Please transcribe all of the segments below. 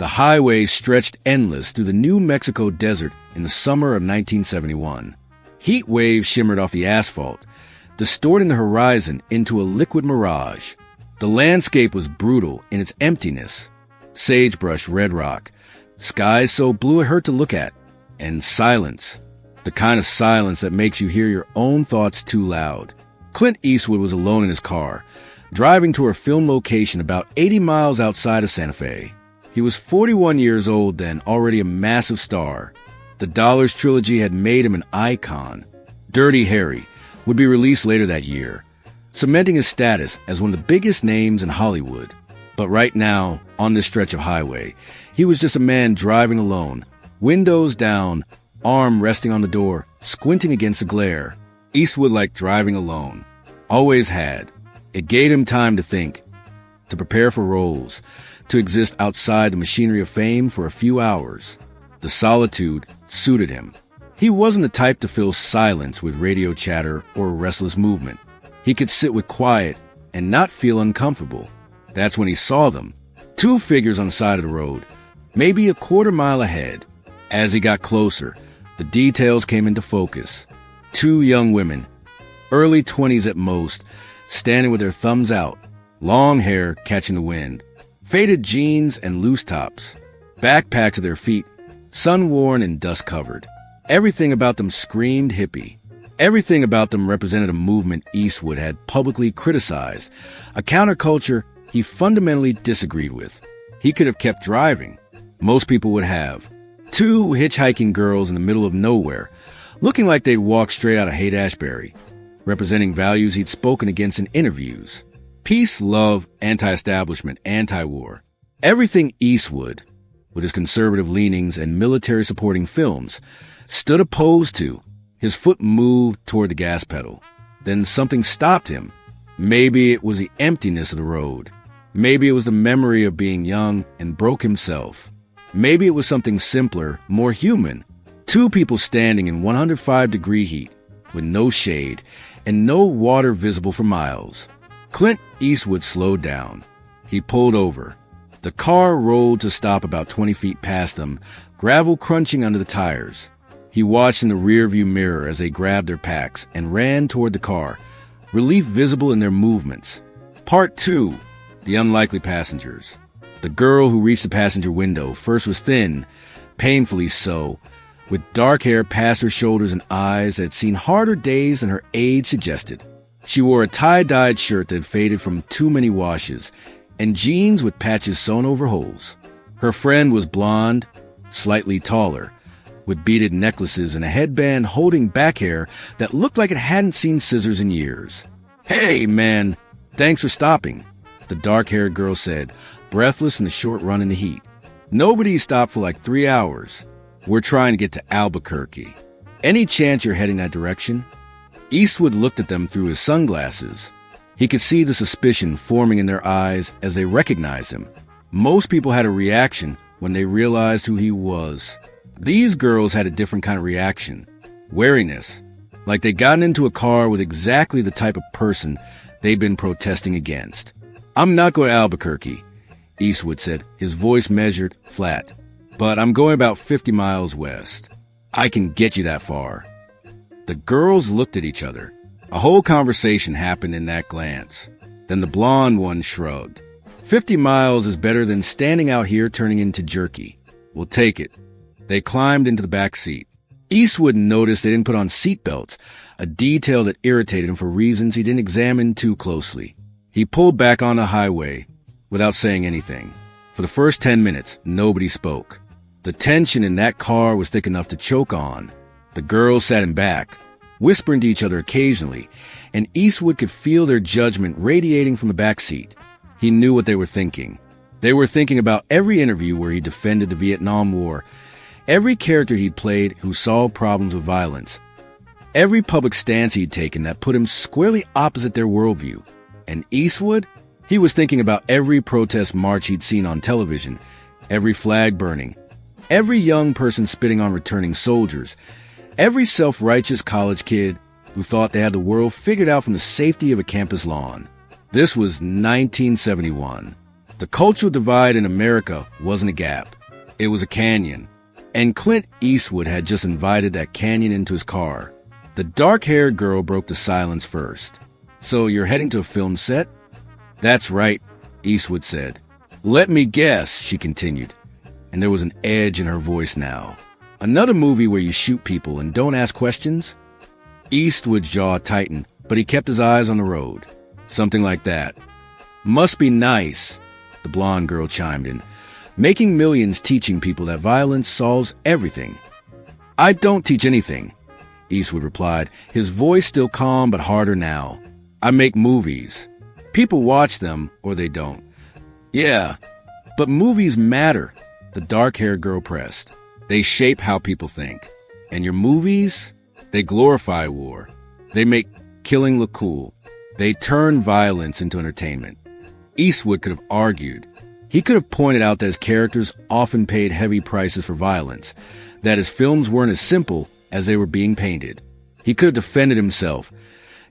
The highway stretched endless through the New Mexico desert in the summer of 1971. Heat waves shimmered off the asphalt, distorting the horizon into a liquid mirage. The landscape was brutal in its emptiness. Sagebrush, red rock, skies so blue it hurt to look at, and silence. The kind of silence that makes you hear your own thoughts too loud. Clint Eastwood was alone in his car, driving to a film location about 80 miles outside of Santa Fe. He was 41 years old then, already a massive star. The Dollars trilogy had made him an icon. Dirty Harry would be released later that year, cementing his status as one of the biggest names in Hollywood. But right now, on this stretch of highway, he was just a man driving alone, windows down, arm resting on the door, squinting against the glare. Eastwood liked driving alone. Always had. It gave him time to think, to prepare for roles, to exist outside the machinery of fame for a few hours. The solitude suited him. He wasn't the type to fill silence with radio chatter or restless movement. He could sit with quiet and not feel uncomfortable. That's when he saw them. Two figures on the side of the road, maybe a quarter mile ahead. As he got closer, the details came into focus. Two young women, early 20s at most, standing with their thumbs out, long hair catching the wind, faded jeans and loose tops, backpacks at their feet, sun-worn and dust-covered. Everything about them screamed hippie. Everything about them represented a movement Eastwood had publicly criticized, a counterculture he fundamentally disagreed with. He could have kept driving. Most people would have. Two hitchhiking girls in the middle of nowhere, looking like they'd walked straight out of Haight-Ashbury, representing values he'd spoken against in interviews. Peace, love, anti-establishment, anti-war. Everything Eastwood, with his conservative leanings and military-supporting films, stood opposed to. His foot moved toward the gas pedal. Then something stopped him. Maybe it was the emptiness of the road. Maybe it was the memory of being young and broke himself. Maybe it was something simpler, more human. Two people standing in 105-degree heat, with no shade and no water visible for miles. Clint Eastwood slowed down. He pulled over. The car rolled to stop about 20 feet past them, gravel crunching under the tires. He watched in the rearview mirror as they grabbed their packs and ran toward the car, relief visible in their movements. Part 2. The unlikely passengers. The girl who reached the passenger window first was thin, painfully so, with dark hair past her shoulders and eyes that had seen harder days than her age suggested. She wore a tie-dyed shirt that had faded from too many washes, and jeans with patches sewn over holes. Her friend was blonde, slightly taller, with beaded necklaces and a headband holding back hair that looked like it hadn't seen scissors in years. "Hey, man, thanks for stopping," the dark-haired girl said, breathless in the short run in the heat. "Nobody stopped for like 3 hours. We're trying to get to Albuquerque. Any chance you're heading that direction?" Eastwood looked at them through his sunglasses. He could see the suspicion forming in their eyes as they recognized him. Most people had a reaction when they realized who he was. These girls had a different kind of reaction. Wariness. Like they'd gotten into a car with exactly the type of person they'd been protesting against. "I'm not going to Albuquerque," Eastwood said, his voice measured, flat. "But I'm going about 50 miles west. I can get you that far." The girls looked at each other. A whole conversation happened in that glance. Then the blonde one shrugged. 50 miles is better than standing out here turning into jerky. We'll take it." They climbed into the back seat. Eastwood noticed they didn't put on seatbelts, a detail that irritated him for reasons he didn't examine too closely. He pulled back on the highway without saying anything. For the first 10 minutes, nobody spoke. The tension in that car was thick enough to choke on. The girls sat him back, whispering to each other occasionally, and Eastwood could feel their judgment radiating from the back seat. He knew what they were thinking. They were thinking about every interview where he defended the Vietnam War, every character he'd played who solved problems with violence, every public stance he'd taken that put him squarely opposite their worldview. And Eastwood? He was thinking about every protest march he'd seen on television, every flag burning, every young person spitting on returning soldiers, every self-righteous college kid who thought they had the world figured out from the safety of a campus lawn. This was 1971. The cultural divide in America wasn't a gap. It was a canyon. And Clint Eastwood had just invited that canyon into his car. The dark-haired girl broke the silence first. "So you're heading to a film set?" "That's right," Eastwood said. "Let me guess," she continued, and there was an edge in her voice now. "Another movie where you shoot people and don't ask questions?" Eastwood's jaw tightened, but he kept his eyes on the road. "Something like that." "Must be nice," the blonde girl chimed in. "Making millions teaching people that violence solves everything." "I don't teach anything," Eastwood replied, his voice still calm but harder now. "I make movies. People watch them, or they don't." "Yeah, but movies matter," the dark-haired girl pressed. "They shape how people think. And your movies? They glorify war. They make killing look cool. They turn violence into entertainment." Eastwood could have argued. He could have pointed out that his characters often paid heavy prices for violence, that his films weren't as simple as they were being painted. He could have defended himself,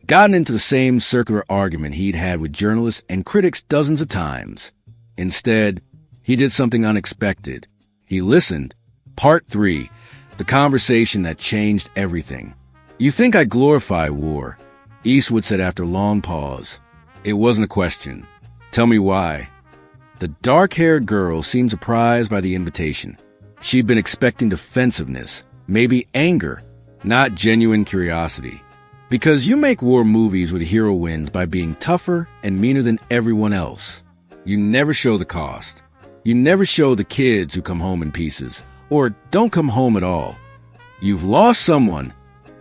gotten into the same circular argument he'd had with journalists and critics dozens of times. Instead, he did something unexpected. He listened. Part 3, the conversation that changed everything. "You think I glorify war," Eastwood said after a long pause. "It wasn't a question. Tell me why." The dark-haired girl seemed surprised by the invitation. She'd been expecting defensiveness, maybe anger, not genuine curiosity. "Because you make war movies where the hero wins by being tougher and meaner than everyone else. You never show the cost. You never show the kids who come home in pieces, or don't come home at all. You've lost someone,"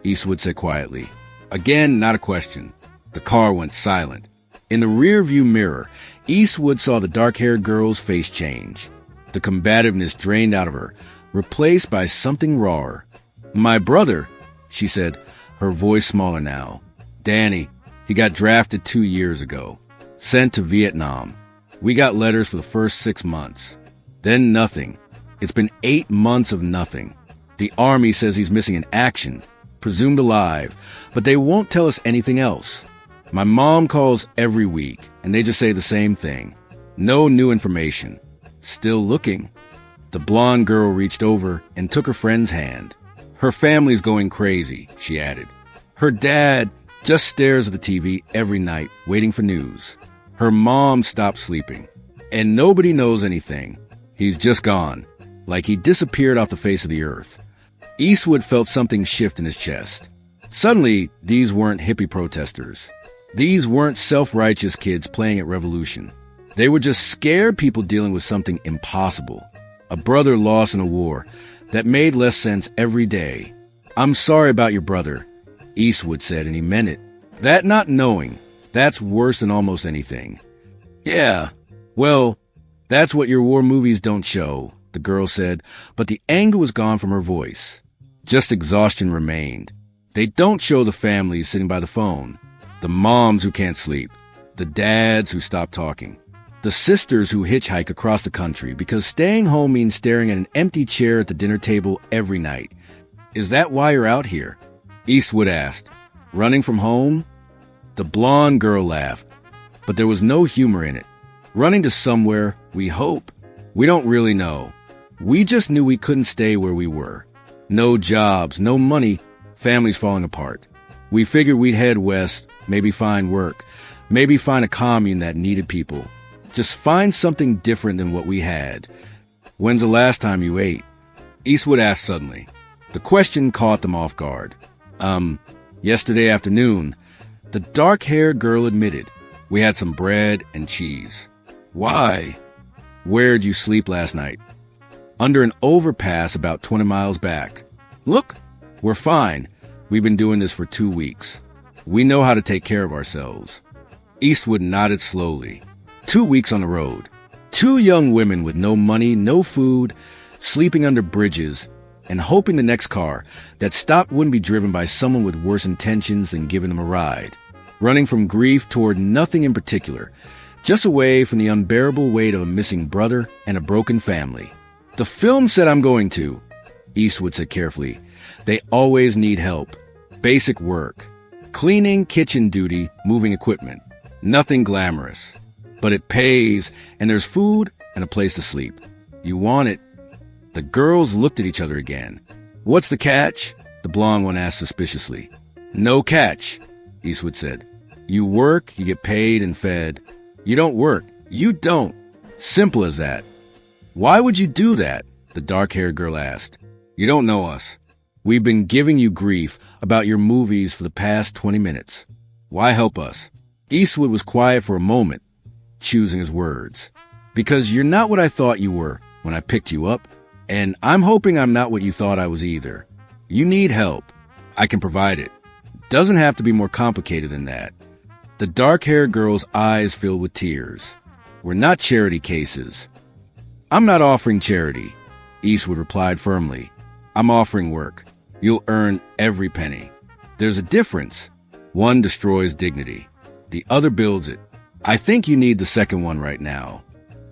Eastwood said quietly. Again, not a question. The car went silent. In the rear-view mirror, Eastwood saw the dark-haired girl's face change. The combativeness drained out of her, replaced by something rawer. "My brother," she said, her voice smaller now. "Danny, he got drafted 2 years ago. Sent to Vietnam. We got letters for the first 6 months. Then nothing. It's been 8 months of nothing. The Army says he's missing in action, presumed alive, but they won't tell us anything else. My mom calls every week, and they just say the same thing. No new information. Still looking." The blonde girl reached over and took her friend's hand. "Her family's going crazy," she added. "Her dad just stares at the TV every night, waiting for news. Her mom stopped sleeping. And nobody knows anything. He's just gone, like he disappeared off the face of the earth." Eastwood felt something shift in his chest. Suddenly, these weren't hippie protesters. These weren't self-righteous kids playing at revolution. They were just scared people dealing with something impossible. A brother lost in a war that made less sense every day. "I'm sorry about your brother," Eastwood said, and he meant it. "That not knowing, that's worse than almost anything." "Yeah, well, that's what your war movies don't show," the girl said, but the anger was gone from her voice. Just exhaustion remained. "They don't show the families sitting by the phone. The moms who can't sleep, the dads who stop talking, the sisters who hitchhike across the country because staying home means staring at an empty chair at the dinner table every night. Is that why you're out here?" Eastwood asked. "Running from home?" The blonde girl laughed, but there was no humor in it. "Running to somewhere, we hope. We don't really know. We just knew we couldn't stay where we were. No jobs, no money, families falling apart. We figured we'd head west, maybe find work, maybe find a commune that needed people. Just find something different than what we had." "When's the last time you ate?" Eastwood asked suddenly. The question caught them off guard. Yesterday afternoon," the dark-haired girl admitted. "We had some bread and cheese." "Why?" "Where'd you sleep last night?" "Under an overpass about 20 miles back." "Look, we're fine. We've been doing this for 2 weeks. We know how to take care of ourselves." Eastwood nodded slowly. 2 weeks on the road. 2 young women with no money, no food, sleeping under bridges, and hoping the next car that stopped wouldn't be driven by someone with worse intentions than giving them a ride. Running from grief toward nothing in particular, just away from the unbearable weight of a missing brother and a broken family. "The film set I'm going to," Eastwood said carefully, "they always need help. Basic work. Cleaning, kitchen duty, moving equipment. Nothing glamorous. But it pays, and there's food and a place to sleep. You want it. The girls looked at each other again. What's the catch? The blonde one asked suspiciously. No catch, Eastwood said. You work, you get paid and fed. You don't work. You don't. Simple as that. Why would you do that? The dark-haired girl asked. You don't know us. We've been giving you grief about your movies for the past 20 minutes. Why help us? Eastwood was quiet for a moment, choosing his words. Because you're not what I thought you were when I picked you up, and I'm hoping I'm not what you thought I was either. You need help. I can provide it. Doesn't have to be more complicated than that. The dark-haired girl's eyes filled with tears. We're not charity cases. I'm not offering charity, Eastwood replied firmly. I'm offering work. You'll earn every penny. There's a difference. One destroys dignity. The other builds it. I think you need the second one right now.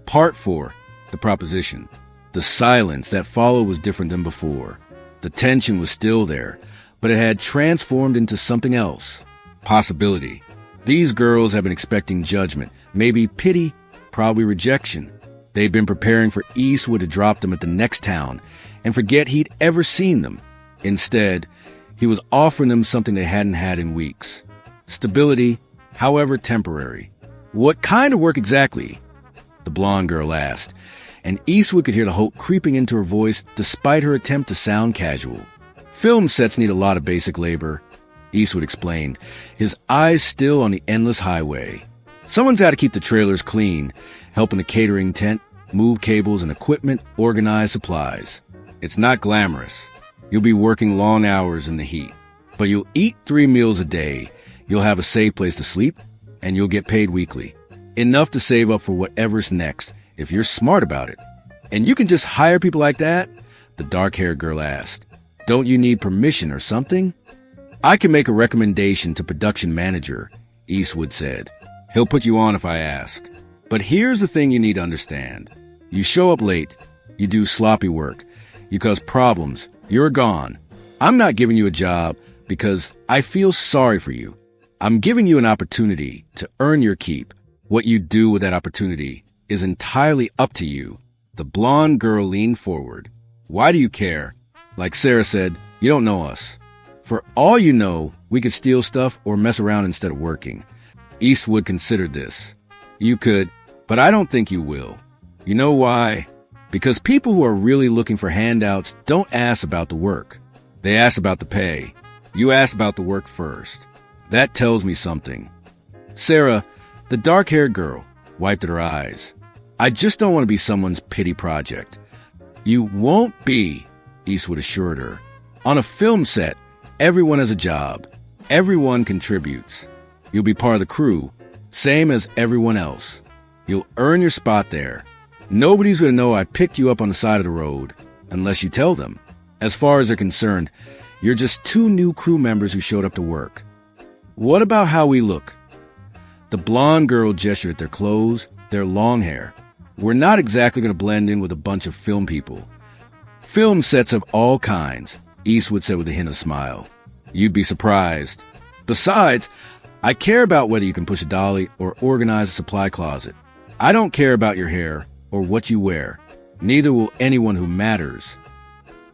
Part 4, the proposition. The silence that followed was different than before. The tension was still there, but it had transformed into something else. Possibility. These girls have been expecting judgment, maybe pity, probably rejection. They've been preparing for Eastwood to drop them at the next town and forget he'd ever seen them. Instead, he was offering them something they hadn't had in weeks. Stability, however temporary. What kind of work exactly? The blonde girl asked, and Eastwood could hear the hope creeping into her voice despite her attempt to sound casual. Film sets need a lot of basic labor, Eastwood explained, his eyes still on the endless highway. Someone's got to keep the trailers clean, helping the catering tent, move cables and equipment, organize supplies. It's not glamorous. You'll be working long hours in the heat, but you'll eat 3 meals a day, you'll have a safe place to sleep, and you'll get paid weekly. Enough to save up for whatever's next, if you're smart about it. And you can just hire people like that? The dark-haired girl asked. Don't you need permission or something? I can make a recommendation to production manager, Eastwood said. He'll put you on if I ask. But here's the thing you need to understand. You show up late, you do sloppy work, you cause problems, you're gone. I'm not giving you a job because I feel sorry for you. I'm giving you an opportunity to earn your keep. What you do with that opportunity is entirely up to you. The blonde girl leaned forward. Why do you care? Like Sarah said, you don't know us. For all you know, we could steal stuff or mess around instead of working. Eastwood considered this. You could, but I don't think you will. You know why? Because people who are really looking for handouts don't ask about the work. They ask about the pay. You ask about the work first. That tells me something. Sarah, the dark-haired girl, wiped at her eyes. I just don't want to be someone's pity project. You won't be, Eastwood assured her. On a film set, everyone has a job. Everyone contributes. You'll be part of the crew, same as everyone else. You'll earn your spot there. Nobody's going to know I picked you up on the side of the road, unless you tell them. As far as they're concerned, you're just 2 new crew members who showed up to work. What about how we look? The blonde girl gestured at their clothes, their long hair. We're not exactly going to blend in with a bunch of film people. Film sets of all kinds, Eastwood said with a hint of a smile. You'd be surprised. Besides, I care about whether you can push a dolly or organize a supply closet. I don't care about your hair or what you wear. Neither will anyone who matters.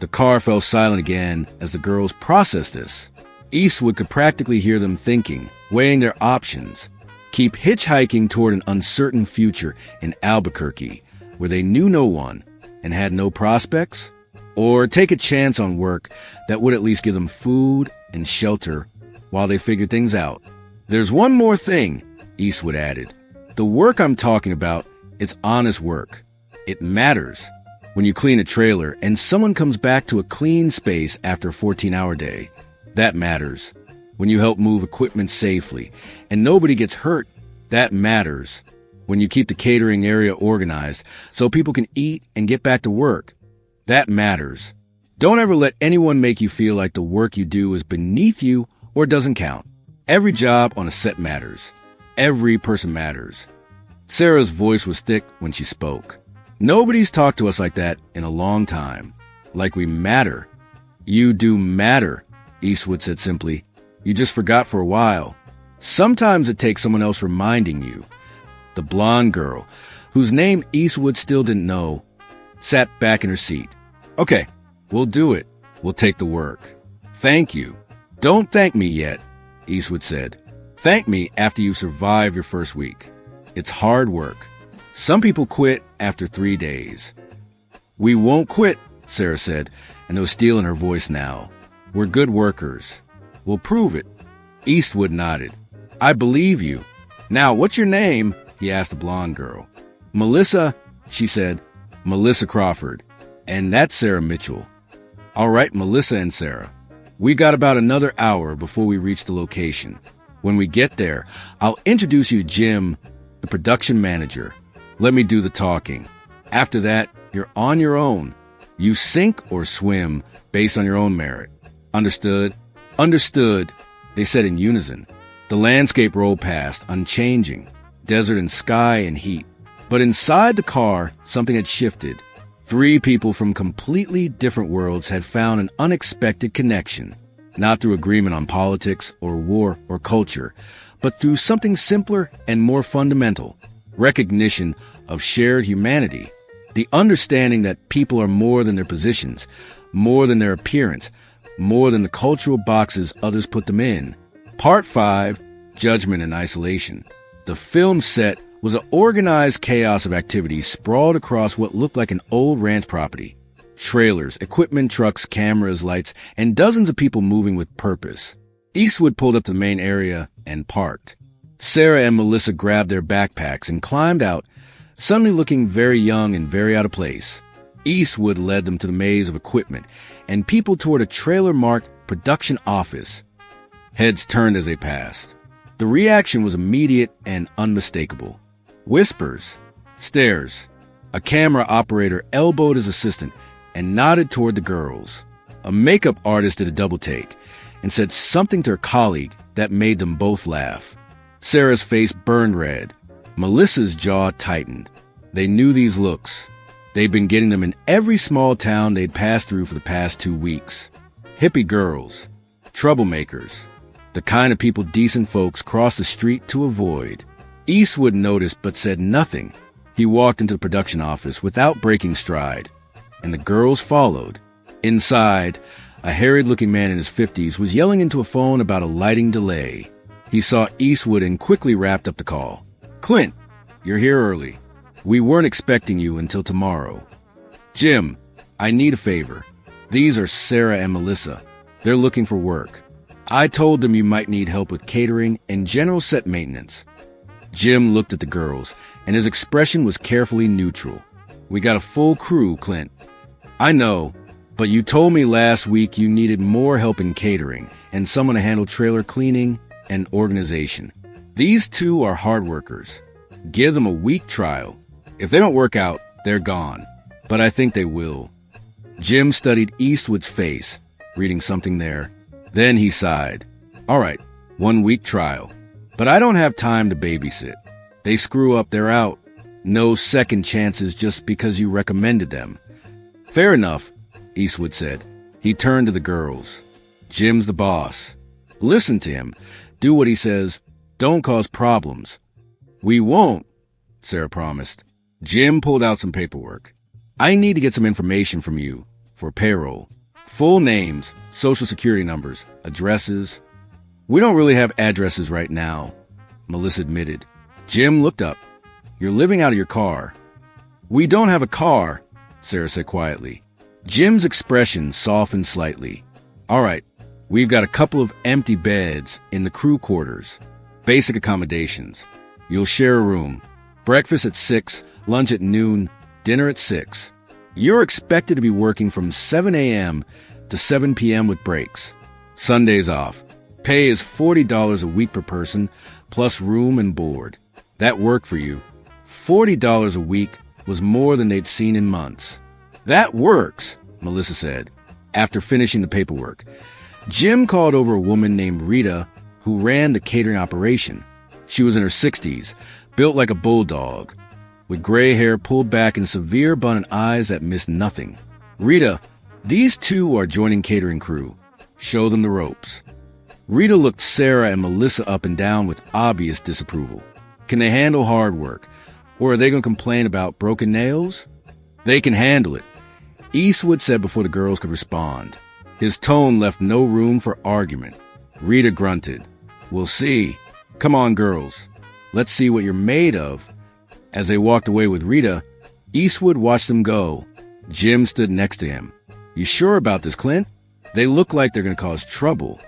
The car fell silent again as the girls processed this. Eastwood could practically hear them thinking, weighing their options. Keep hitchhiking toward an uncertain future in Albuquerque, where they knew no one and had no prospects? Or take a chance on work that would at least give them food and shelter while they figured things out. There's one more thing, Eastwood added. The work I'm talking about, it's honest work. It matters. When you clean a trailer and someone comes back to a clean space after a 14-hour day, that matters. When you help move equipment safely and nobody gets hurt, that matters. When you keep the catering area organized so people can eat and get back to work, that matters. Don't ever let anyone make you feel like the work you do is beneath you or doesn't count. Every job on a set matters. Every person matters. Sarah's voice was thick when she spoke. Nobody's talked to us like that in a long time. Like we matter. You do matter, Eastwood said simply. You just forgot for a while. Sometimes it takes someone else reminding you. The blonde girl, whose name Eastwood still didn't know, sat back in her seat. Okay, we'll do it. We'll take the work. Thank you. Don't thank me yet, Eastwood said. Thank me after you survive your first week. It's hard work. Some people quit after 3 days. We won't quit, Sarah said, and there was steel in her voice now. We're good workers. We'll prove it. Eastwood nodded. I believe you. Now, what's your name? He asked the blonde girl. Melissa, she said. Melissa Crawford. And that's Sarah Mitchell. All right, Melissa and Sarah. We got about another hour before we reach the location. When we get there, I'll introduce you to Jim, the production manager. Let me do the talking. After that, you're on your own. You sink or swim based on your own merit. Understood? Understood, they said in unison. The landscape rolled past, unchanging, desert and sky and heat. But inside the car, something had shifted. 3 people from completely different worlds had found an unexpected connection, not through agreement on politics or war or culture, but through something simpler and more fundamental, recognition of shared humanity, the understanding that people are more than their positions, more than their appearance, more than the cultural boxes others put them in. Part 5, Judgment and Isolation. The film set was an organized chaos of activities sprawled across what looked like an old ranch property. Trailers, equipment, trucks, cameras, lights, and dozens of people moving with purpose. Eastwood pulled up to the main area and parked. Sarah and Melissa grabbed their backpacks and climbed out, suddenly looking very young and very out of place. Eastwood led them to the maze of equipment and people toward a trailer-marked production office. Heads turned as they passed. The reaction was immediate and unmistakable. Whispers, stares. A camera operator elbowed his assistant and nodded toward the girls. A makeup artist did a double take and said something to her colleague that made them both laugh. Sarah's face burned red. Melissa's jaw tightened. They knew these looks. They'd been getting them in every small town they'd passed through for the past 2 weeks. Hippie girls, troublemakers, the kind of people decent folks cross the street to avoid. Eastwood noticed but said nothing. He walked into the production office without breaking stride, and the girls followed. Inside, a harried-looking man in his 50s was yelling into a phone about a lighting delay. He saw Eastwood and quickly wrapped up the call. Clint, you're here early. We weren't expecting you until tomorrow. Jim, I need a favor. These are Sarah and Melissa. They're looking for work. I told them you might need help with catering and general set maintenance. Jim looked at the girls, and his expression was carefully neutral. We got a full crew, Clint. I know, but you told me last week you needed more help in catering and someone to handle trailer cleaning and organization. These 2 are hard workers. Give them a week trial. If they don't work out, they're gone. But I think they will. Jim studied Eastwood's face, reading something there. Then he sighed. All right, 1 week trial. But I don't have time to babysit. They screw up, they're out. No second chances just because you recommended them. Fair enough, Eastwood said. He turned to the girls. Jim's the boss. Listen to him. Do what he says. Don't cause problems. We won't, Sarah promised. Jim pulled out some paperwork. I need to get some information from you for payroll. Full names, social security numbers, addresses. We don't really have addresses right now, Melissa admitted. Jim looked up. You're living out of your car. We don't have a car, Sarah said quietly. Jim's expression softened slightly. All right, we've got a couple of empty beds in the crew quarters. Basic accommodations. You'll share a room. Breakfast at 6, lunch at noon, dinner at 6. You're expected to be working from 7 a.m. to 7 p.m. with breaks. Sundays off. Pay is $40 a week per person, plus room and board. That worked for you. $40 a week was more than they'd seen in months. That works, Melissa said, after finishing the paperwork. Jim called over a woman named Rita, who ran the catering operation. She was in her 60s, built like a bulldog, with gray hair pulled back and severe bun and eyes that missed nothing. Rita, these 2 are joining catering crew. Show them the ropes. Rita looked Sarah and Melissa up and down with obvious disapproval. Can they handle hard work? Or are they going to complain about broken nails? They can handle it, Eastwood said before the girls could respond. His tone left no room for argument. Rita grunted. We'll see. Come on, girls. Let's see what you're made of. As they walked away with Rita, Eastwood watched them go. Jim stood next to him. You sure about this, Clint? They look like they're going to cause trouble.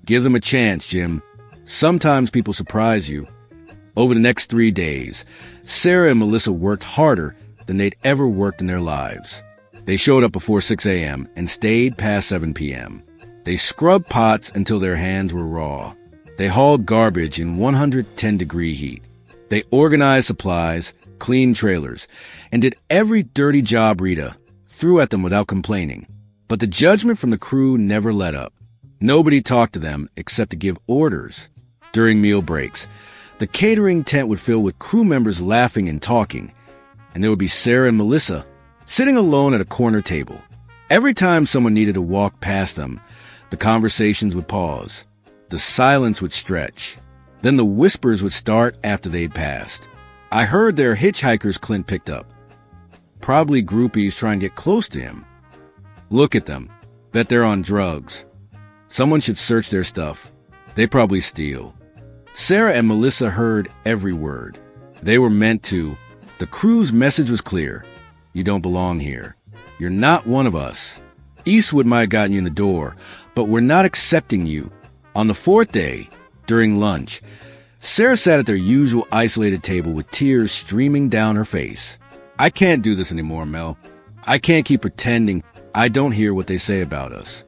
Give them a chance, Jim. Sometimes people surprise you. Over the next 3 days, Sarah and Melissa worked harder than they'd ever worked in their lives. They showed up before 6 a.m. and stayed past 7 p.m. They scrubbed pots until their hands were raw. They hauled garbage in 110-degree heat. They organized supplies, cleaned trailers, and did every dirty job Rita threw at them without complaining. But the judgment from the crew never let up. Nobody talked to them except to give orders. During meal breaks, the catering tent would fill with crew members laughing and talking, and there would be Sarah and Melissa sitting alone at a corner table. Every time someone needed to walk past them, the conversations would pause. The silence would stretch. Then the whispers would start after they'd passed. I heard they're hitchhikers Clint picked up. Probably groupies trying to get close to him. Look at them. Bet they're on drugs. Someone should search their stuff. They probably steal. Sarah and Melissa heard every word. They were meant to. The crew's message was clear. You don't belong here. You're not one of us. Eastwood might have gotten you in the door, but we're not accepting you. On the 4th day, during lunch, Sarah sat at their usual isolated table with tears streaming down her face. I can't do this anymore, Mel. I can't keep pretending I don't hear what they say about us.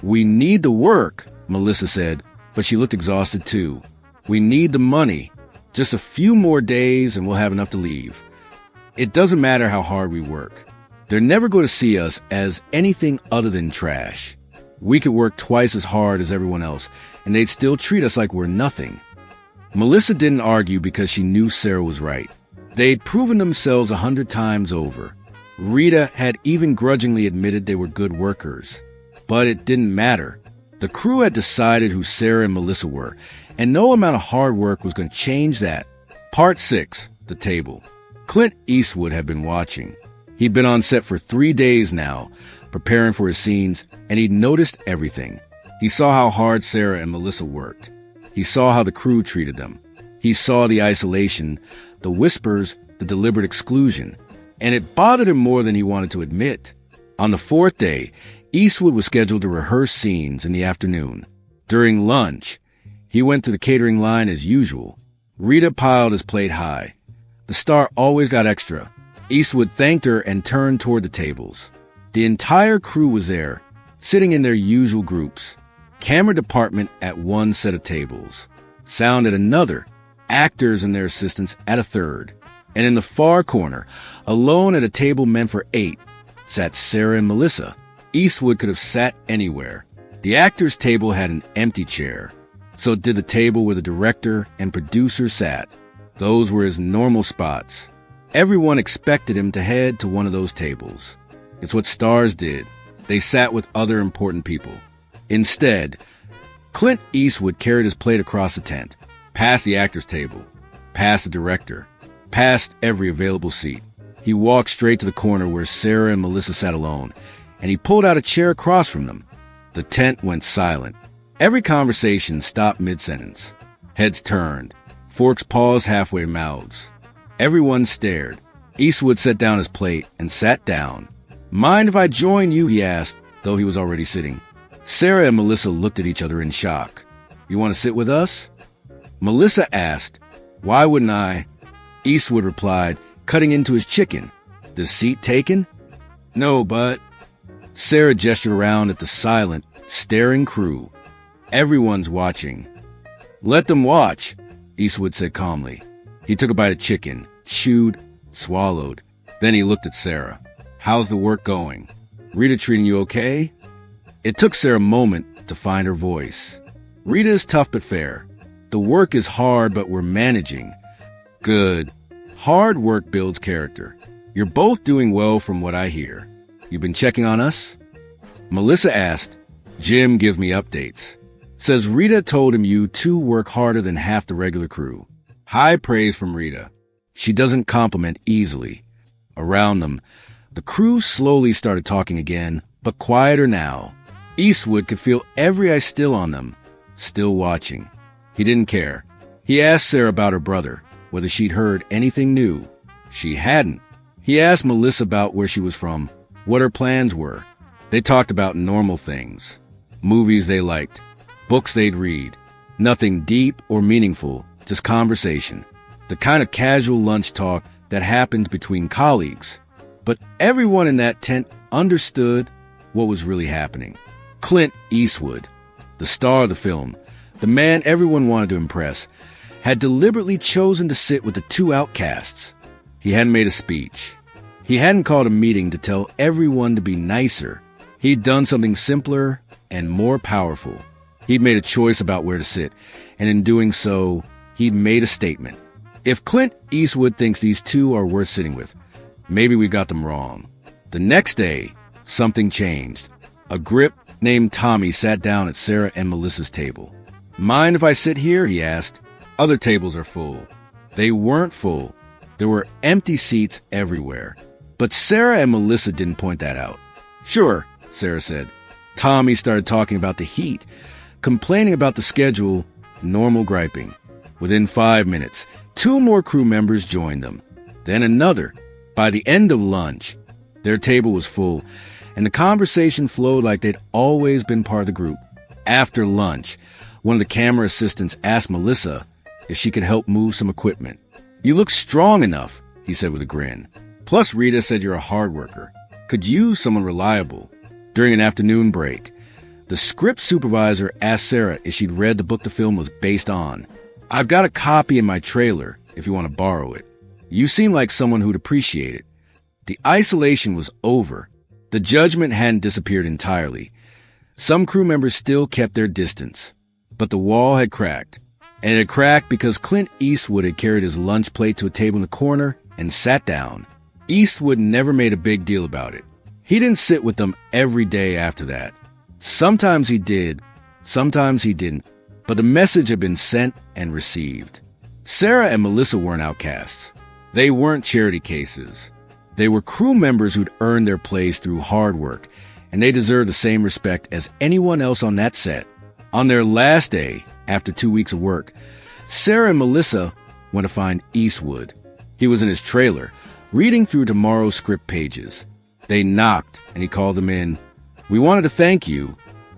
We need the work, Melissa said, but she looked exhausted too. We need the money. Just a few more days and we'll have enough to leave. It doesn't matter how hard we work. They're never going to see us as anything other than trash. We could work twice as hard as everyone else, and they'd still treat us like we're nothing. Melissa didn't argue because she knew Sarah was right. They'd proven themselves 100 times over. Rita had even grudgingly admitted they were good workers. But it didn't matter. The crew had decided who Sarah and Melissa were, and no amount of hard work was going to change that. Part 6, the table. Clint Eastwood had been watching. He'd been on set for 3 days now, preparing for his scenes, and he'd noticed everything. He saw how hard Sarah and Melissa worked. He saw how the crew treated them. He saw the isolation, the whispers, the deliberate exclusion, and it bothered him more than he wanted to admit. On the 4th day, Eastwood was scheduled to rehearse scenes in the afternoon. During lunch, he went to the catering line as usual. Rita piled his plate high. The star always got extra. Eastwood thanked her and turned toward the tables. The entire crew was there, sitting in their usual groups. Camera department at one set of tables. Sound at another. Actors and their assistants at a third. And in the far corner, alone at a table meant for 8, sat Sarah and Melissa. Eastwood could have sat anywhere. The actors' table had an empty chair. So did the table where the director and producer sat. Those were his normal spots. Everyone expected him to head to one of those tables. It's what stars did. They sat with other important people. Instead, Clint Eastwood carried his plate across the tent, past the actor's table, past the director, past every available seat. He walked straight to the corner where Sarah and Melissa sat alone, and he pulled out a chair across from them. The tent went silent. Every conversation stopped mid-sentence. Heads turned. Forks paused halfway to mouths. Everyone stared. Eastwood set down his plate and sat down. Mind if I join you? He asked, though he was already sitting. Sarah and Melissa looked at each other in shock. You want to sit with us? Melissa asked, Why wouldn't I? Eastwood replied, cutting into his chicken. The seat taken? No, but... Sarah gestured around at the silent, staring crew. Everyone's watching. Let them watch, Eastwood said calmly. He took a bite of chicken, chewed, swallowed. Then he looked at Sarah. How's the work going? Rita treating you okay? It took Sarah a moment to find her voice. Rita is tough but fair. The work is hard, but we're managing. Good. Hard work builds character. You're both doing well from what I hear. You've been checking on us? Melissa asked. Jim gives me updates. Says Rita told him you two work harder than half the regular crew. High praise from Rita. She doesn't compliment easily. Around them, the crew slowly started talking again, but quieter now. Eastwood could feel every eye still on them, still watching. He didn't care. He asked Sarah about her brother, whether she'd heard anything new. She hadn't. He asked Melissa about where she was from, what her plans were. They talked about normal things, movies they liked, books they'd read. Nothing deep or meaningful, just conversation. The kind of casual lunch talk that happens between colleagues. But everyone in that tent understood what was really happening. Clint Eastwood, the star of the film, the man everyone wanted to impress, had deliberately chosen to sit with the two outcasts. He hadn't made a speech. He hadn't called a meeting to tell everyone to be nicer. He'd done something simpler and more powerful. He'd made a choice about where to sit, and in doing so, he'd made a statement. If Clint Eastwood thinks these two are worth sitting with, maybe we got them wrong. The next day, something changed. A grip named Tommy sat down at Sarah and Melissa's table. Mind if I sit here? He asked. Other tables are full. They weren't full. There were empty seats everywhere. But Sarah and Melissa didn't point that out. Sure, Sarah said. Tommy started talking about the heat, complaining about the schedule, normal griping. Within 5 minutes, 2 more crew members joined them. Then another. By the end of lunch, their table was full, and the conversation flowed like they'd always been part of the group. After lunch, one of the camera assistants asked Melissa if she could help move some equipment. "You look strong enough," he said with a grin. "Plus, Rita said you're a hard worker. Could use someone reliable." During an afternoon break, the script supervisor asked Sarah if she'd read the book the film was based on. "I've got a copy in my trailer if you want to borrow it. You seem like someone who'd appreciate it." The isolation was over. The judgment hadn't disappeared entirely. Some crew members still kept their distance. But the wall had cracked. And it had cracked because Clint Eastwood had carried his lunch plate to a table in the corner and sat down. Eastwood never made a big deal about it. He didn't sit with them every day after that. Sometimes he did, sometimes he didn't, but the message had been sent and received. Sarah and Melissa weren't outcasts. They weren't charity cases. They were crew members who'd earned their place through hard work, and they deserved the same respect as anyone else on that set. On their last day, after 2 weeks of work, Sarah and Melissa went to find Eastwood. He was in his trailer, reading through tomorrow's script pages. They knocked, and he called them in. "We wanted to thank you,"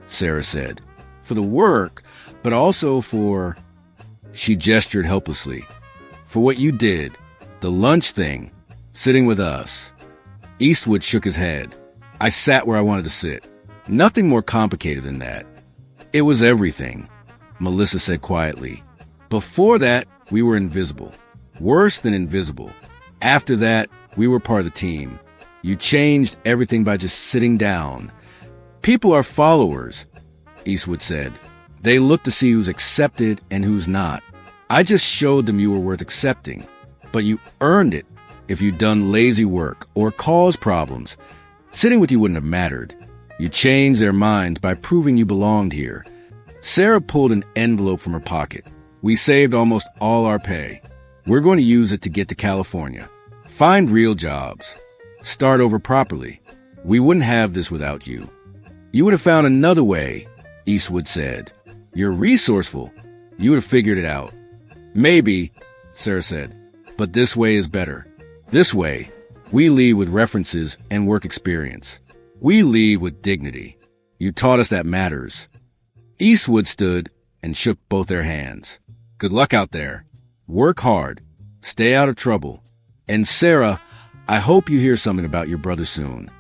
Sarah said, "for the work, but also for—" She gestured helplessly. "For what you did, the lunch thing, sitting with us." Eastwood shook his head. "I sat where I wanted to sit. Nothing more complicated than that." "It was everything," Melissa said quietly. "Before that, we were invisible. Worse than invisible. After that, we were part of the team. You changed everything by just sitting down. People are followers," Eastwood said. "They look to see who's accepted and who's not. I just showed them you were worth accepting. But you earned it if you'd done lazy work or caused problems. Sitting with you wouldn't have mattered. You changed their minds by proving you belonged here." Sarah pulled an envelope from her pocket. "We saved almost all our pay. We're going to use it to get to California. Find real jobs. Start over properly. We wouldn't have this without you." "You would have found another way," Eastwood said. "You're resourceful. You would have figured it out." "Maybe," Sarah said, "but this way is better. This way, we leave with references and work experience. We leave with dignity. You taught us that matters." Eastwood stood and shook both their hands. "Good luck out there. Work hard. Stay out of trouble. And Sarah, I hope you hear something about your brother soon."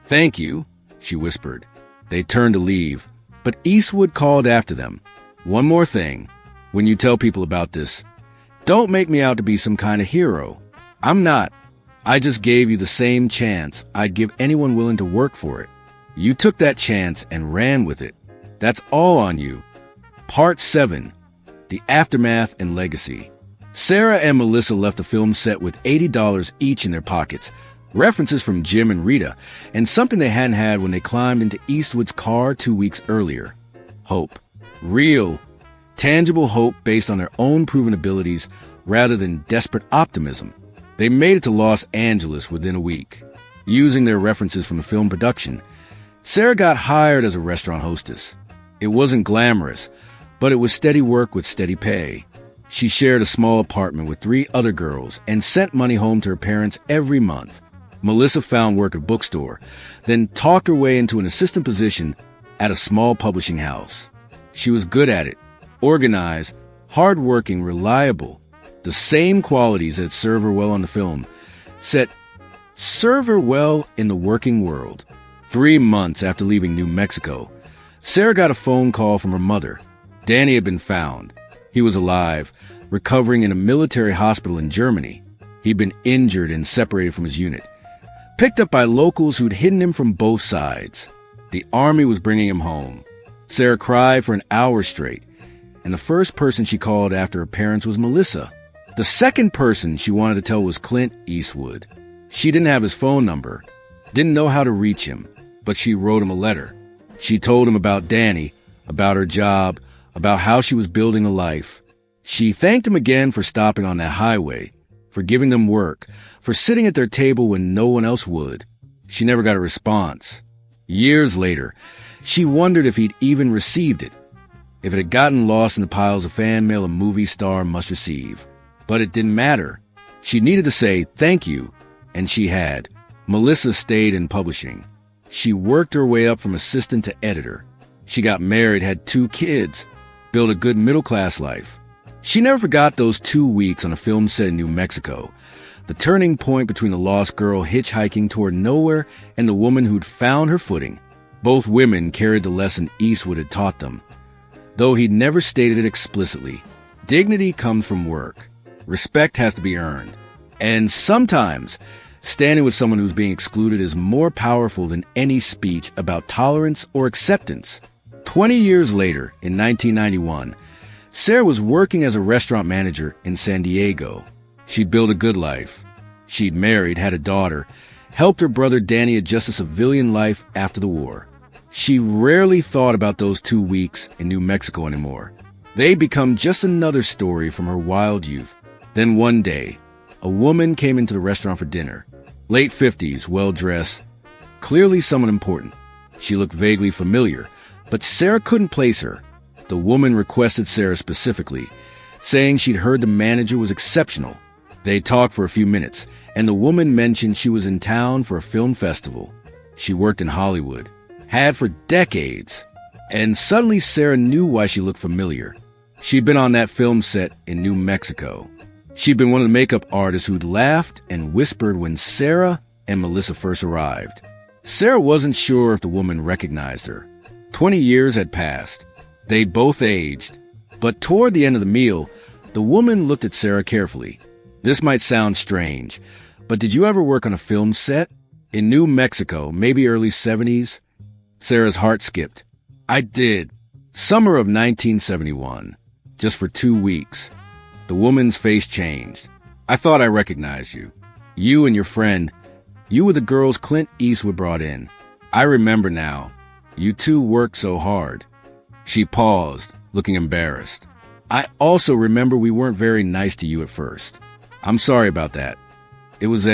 "Thank you," she whispered. They turned to leave, but Eastwood called after them. "One more thing. When you tell people about this, don't make me out to be some kind of hero. I'm not. I just gave you the same chance I'd give anyone willing to work for it. You took that chance and ran with it. That's all on you." Part 7. The Aftermath and Legacy. Sarah and Melissa left the film set with $80 each in their pockets, references from Jim and Rita, and something they hadn't had when they climbed into Eastwood's car 2 weeks earlier. Hope. Real, tangible hope based on their own proven abilities, rather than desperate optimism. They made it to Los Angeles within a week. Using their references from the film production, Sarah got hired as a restaurant hostess. It wasn't glamorous, but it was steady work with steady pay. She shared a small apartment with 3 other girls and sent money home to her parents every month. Melissa found work at a bookstore, then talked her way into an assistant position at a small publishing house. She was good at it, organized, hardworking, reliable. The same qualities that serve her well on the film serve her well in the working world. 3 months after leaving New Mexico, Sarah got a phone call from her mother. Danny had been found. He was alive, recovering in a military hospital in Germany. He'd been injured and separated from his unit, picked up by locals who'd hidden him from both sides. The army was bringing him home. Sarah cried for an hour straight, and the first person she called after her parents was Melissa. The second person she wanted to tell was Clint Eastwood. She didn't have his phone number, didn't know how to reach him, but she wrote him a letter. She told him about Danny, about her job, about how she was building a life. She thanked him again for stopping on that highway, for giving them work, for sitting at their table when no one else would. She never got a response. Years later, she wondered if he'd even received it, if it had gotten lost in the piles of fan mail a movie star must receive. But it didn't matter. She needed to say thank you, and she had. Melissa stayed in publishing. She worked her way up from assistant to editor. She got married, had 2 kids, built a good middle-class life. She never forgot those 2 weeks on a film set in New Mexico, the turning point between the lost girl hitchhiking toward nowhere and the woman who'd found her footing. Both women carried the lesson Eastwood had taught them, though he'd never stated it explicitly. Dignity comes from work. Respect has to be earned. And sometimes, standing with someone who's being excluded is more powerful than any speech about tolerance or acceptance. 20 years later, in 1991, Sarah was working as a restaurant manager in San Diego. She'd built a good life. She'd married, had a daughter, helped her brother Danny adjust a civilian life after the war. She rarely thought about those 2 weeks in New Mexico anymore. They'd become just another story from her wild youth. Then one day, a woman came into the restaurant for dinner. Late 50s, well-dressed, clearly someone important. She looked vaguely familiar, but Sarah couldn't place her. The woman requested Sarah specifically, saying she'd heard the manager was exceptional. They talked for a few minutes, and the woman mentioned she was in town for a film festival. She worked in Hollywood, had for decades, and suddenly Sarah knew why she looked familiar. She'd been on that film set in New Mexico. She'd been one of the makeup artists who'd laughed and whispered when Sarah and Melissa first arrived. Sarah wasn't sure if the woman recognized her. 20 years had passed. They'd both aged. But toward the end of the meal, the woman looked at Sarah carefully. This might sound strange, but did you ever work on a film set? In New Mexico, maybe early 70s? Sarah's heart skipped. I did. Summer of 1971. Just for 2 weeks. The woman's face changed. I thought I recognized you. You and your friend. You were the girls Clint Eastwood brought in. I remember now. You two worked so hard. She paused, looking embarrassed. I also remember we weren't very nice to you at first. I'm sorry about that. It was